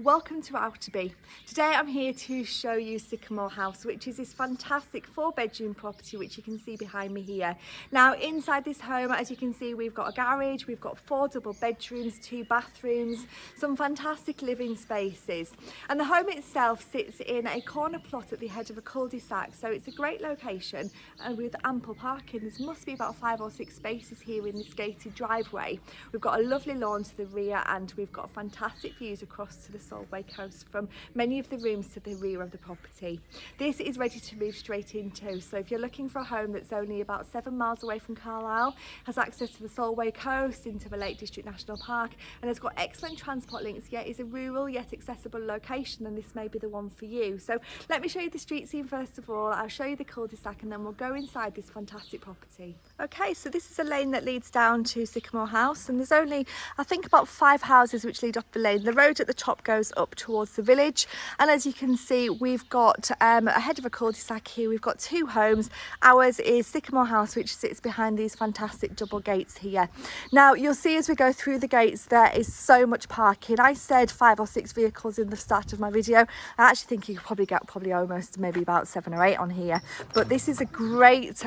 Welcome to Oughterby. Today I'm here to show you Sycamore House, which is this fantastic 4-bedroom property which you can see behind me here. Now inside this home, as you can see, we've got a garage, we've got 4 double bedrooms, 2 bathrooms, some fantastic living spaces. And the home itself sits in a corner plot at the head of a cul-de-sac, so it's a great location and with ample parking. There must be about 5 or 6 spaces here in this gated driveway. We've got a lovely lawn to the rear and we've got fantastic views across to the Solway Coast from many of the rooms to the rear of the property. This is ready to move straight into, so if you're looking for a home that's only about 7 miles away from Carlisle, has access to the Solway Coast, into the Lake District National Park, and has got excellent transport links, yet is a rural yet accessible location, then this may be the one for you. So let me show you the street scene first of all. I'll show you the cul-de-sac and then we'll go inside this fantastic property. Okay, so this is a lane that leads down to Sycamore House, and there's only, I think, about 5 houses which lead up the lane. The road at the top goes up towards the village, and as you can see, we've got ahead of a cul-de-sac here, we've got 2 homes. Ours is Sycamore House, which sits behind these fantastic double gates here. Now you'll see as we go through the gates there is so much parking. I said 5 or 6 vehicles in the start of my video. I actually think you could probably get almost maybe about 7 or 8 on here, but this is a great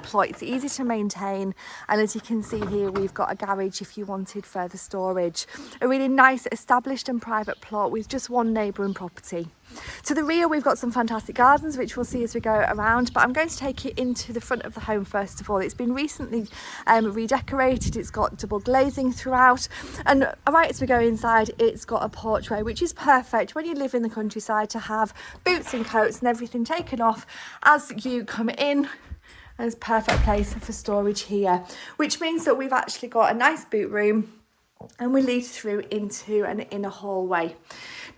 plot. It's easy to maintain, and as you can see here, we've got a garage if you wanted further storage. A really nice established and private plot with just one neighbouring property. To the rear we've got some fantastic gardens which we'll see as we go around, but I'm going to take you into the front of the home first of all. It's been recently redecorated, it's got double glazing throughout, and right as we go inside it's got a porchway which is perfect when you live in the countryside to have boots and coats and everything taken off as you come in. There's a perfect place for storage here, which means that we've actually got a nice boot room and we lead through into an inner hallway.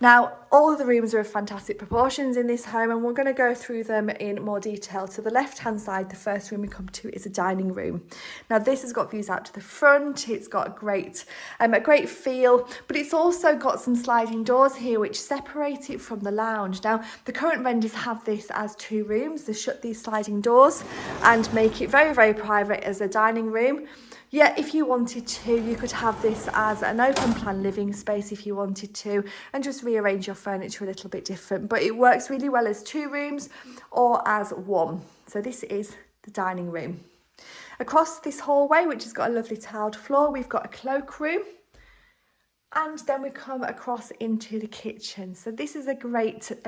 Now, all of the rooms are of fantastic proportions in this home and we're going to go through them in more detail. To the left hand side, the first room we come to is a dining room. Now this has got views out to the front, it's got a great feel, but it's also got some sliding doors here which separate it from the lounge. Now the current vendors have this as 2 rooms. They shut these sliding doors and make it very, very private as a dining room. Yeah, if you wanted to, you could have this as an open plan living space if you wanted to, and just rearrange your furniture a little bit different. But it works really well as 2 rooms or as 1. So this is the dining room. Across this hallway, which has got a lovely tiled floor, we've got a cloakroom. And then we come across into the kitchen. So this is a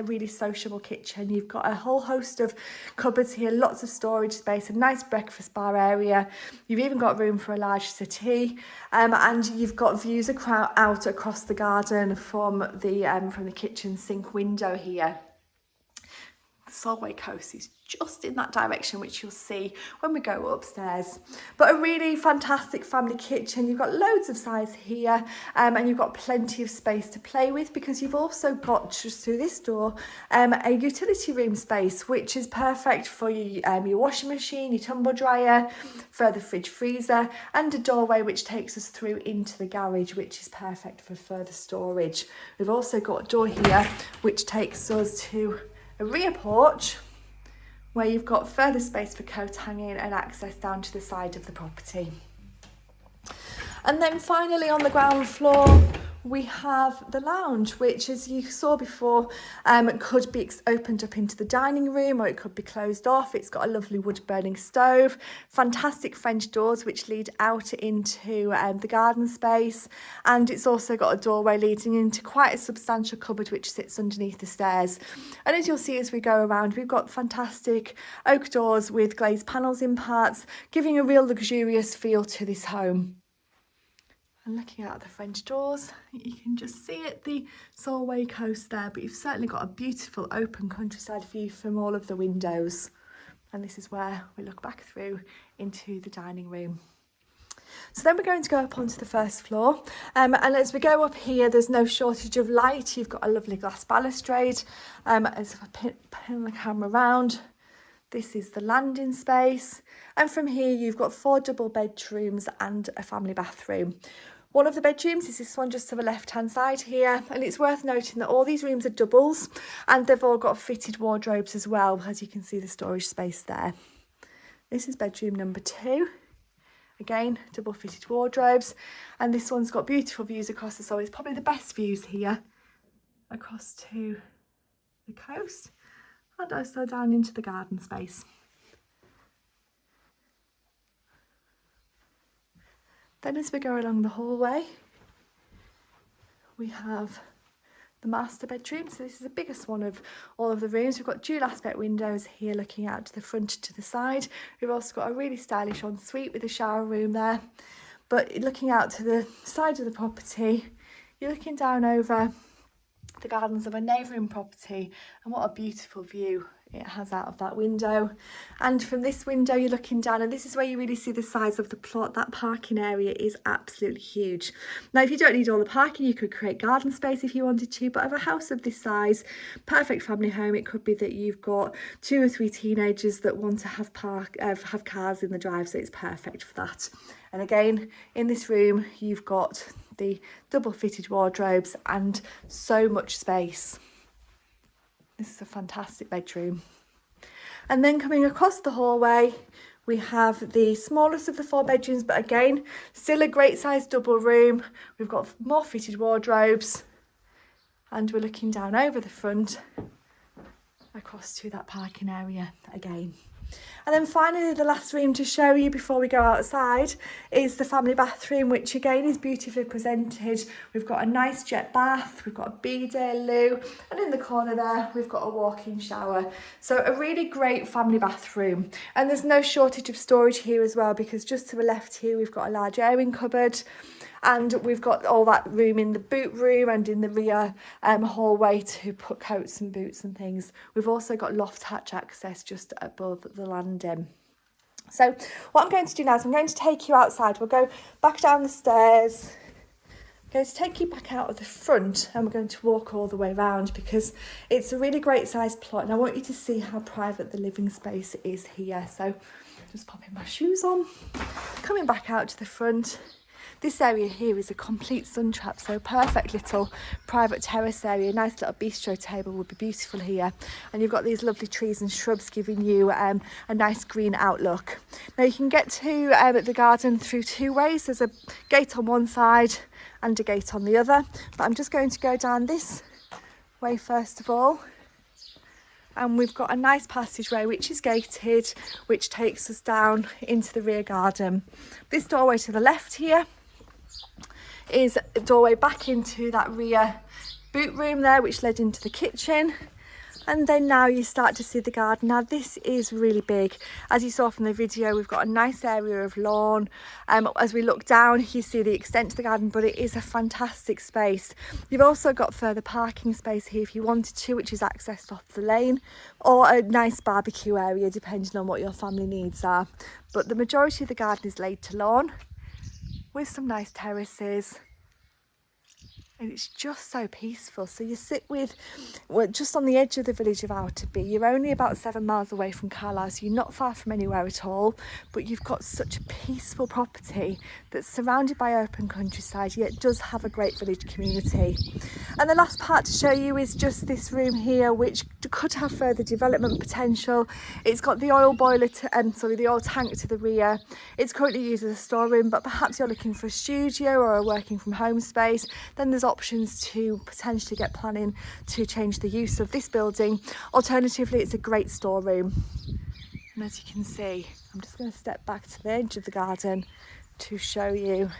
really sociable kitchen. You've got a whole host of cupboards here, lots of storage space, a nice breakfast bar area. You've even got room for a large settee, and you've got views out across the garden from the kitchen sink window here. The Solway Coast is just in that direction, which you'll see when we go upstairs. But a really fantastic family kitchen. You've got loads of size here, and you've got plenty of space to play with, because you've also got, just through this door, a utility room space, which is perfect for your washing machine, your tumble dryer, further fridge freezer, and a doorway which takes us through into the garage, which is perfect for further storage. We've also got a door here which takes us to a rear porch where you've got further space for coat hanging and access down to the side of the property. And then finally on the ground floor we have the lounge, which, as you saw before, could be opened up into the dining room or it could be closed off. It's got a lovely wood burning stove, fantastic French doors which lead out into the garden space, and it's also got a doorway leading into quite a substantial cupboard which sits underneath the stairs. And as you'll see as we go around, we've got fantastic oak doors with glazed panels in parts, giving a real luxurious feel to this home. And looking out the French doors, you can just see it, the Solway Coast there, but you've certainly got a beautiful open countryside view from all of the windows. And this is where we look back through into the dining room. So then we're going to go up onto the first floor, and as we go up here, there's no shortage of light. You've got a lovely glass balustrade. As I pin the camera around, this is the landing space, and from here you've got 4 double bedrooms and a family bathroom. One of the bedrooms is this one just to the left hand side here, and it's worth noting that all these rooms are doubles and they've all got fitted wardrobes as well, as you can see the storage space there. This is bedroom number 2. Again, double fitted wardrobes, and this one's got beautiful views across the Solway. It's probably the best views here across to the coast and also down into the garden space. Then as we go along the hallway, we have the master bedroom. So this is the biggest one of all of the rooms. We've got dual aspect windows here looking out to the front and to the side. We've also got a really stylish ensuite with a shower room there. But looking out to the side of the property, you're looking down over the gardens of a neighbouring property, and what a beautiful view it has out of that window. And from this window you're looking down, and this is where you really see the size of the plot. That parking area is absolutely huge. Now if you don't need all the parking, you could create garden space if you wanted to, but of a house of this size, perfect family home, it could be that you've got 2 or 3 teenagers that want to have cars in the drive, so it's perfect for that. And again, in this room you've got the double fitted wardrobes and so much space. This is a fantastic bedroom. And then coming across the hallway, we have the smallest of the 4 bedrooms, but again, still a great sized double room. We've got more fitted wardrobes, and we're looking down over the front across to that parking area again. And then finally, the last room to show you before we go outside is the family bathroom, which again is beautifully presented. We've got a nice jet bath, we've got a bidet loo, and in the corner there we've got a walk-in shower. So a really great family bathroom. And there's no shortage of storage here as well, because just to the left here we've got a large airing cupboard. And we've got all that room in the boot room and in the rear hallway to put coats and boots and things. We've also got loft hatch access just above the landing. So what I'm going to do now is I'm going to take you outside. We'll go back down the stairs. I'm going to take you back out of the front, and we're going to walk all the way around because it's a really great sized plot, and I want you to see how private the living space is here. So just popping my shoes on, coming back out to the front. This area here is a complete sun trap, so perfect little private terrace area. Nice little bistro table would be beautiful here. And you've got these lovely trees and shrubs giving you a nice green outlook. Now you can get to the garden through 2 ways. There's a gate on one side and a gate on the other. But I'm just going to go down this way first of all. And we've got a nice passageway which is gated, which takes us down into the rear garden. This doorway to the left here is a doorway back into that rear boot room there, which led into the kitchen. And then now you start to see the garden. Now this is really big. As you saw from the video, we've got a nice area of lawn. As we look down, you see the extent to the garden, but it is a fantastic space. You've also got further parking space here if you wanted to, which is accessed off the lane, or a nice barbecue area, depending on what your family needs are. But the majority of the garden is laid to lawn, with some nice terraces, and it's just so peaceful. So you sit with, well, just on the edge of the village of Oughterby. You're only about 7 miles away from Carlisle, so you're not far from anywhere at all, but you've got such a peaceful property that's surrounded by open countryside, yet does have a great village community. And the last part to show you is just this room here, which could have further development potential. It's got the oil boiler the oil tank to the rear. It's currently used as a storeroom, but perhaps you're looking for a studio or a working from home space. Then there's options to potentially get planning to change the use of this building. Alternatively, it's a great storeroom. And as you can see, I'm just going to step back to the edge of the garden to show you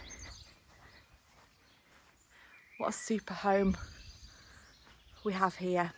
what a super home we have here.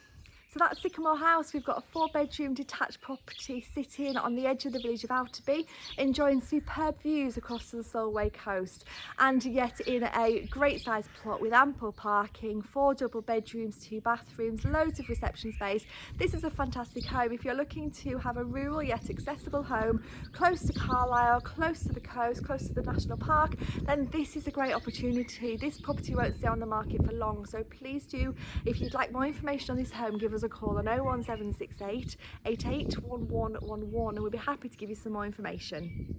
So that's Sycamore House. We've got a 4-bedroom detached property sitting on the edge of the village of Oughterby, enjoying superb views across the Solway Coast, and yet in a great sized plot with ample parking, 4 double bedrooms, 2 bathrooms, loads of reception space. This is a fantastic home if you're looking to have a rural yet accessible home close to Carlisle, close to the coast, close to the national park. Then this is a great opportunity. This property won't stay on the market for long, so please do, if you'd like more information on this home, give us a call on 01768 881111, and we'll be happy to give you some more information.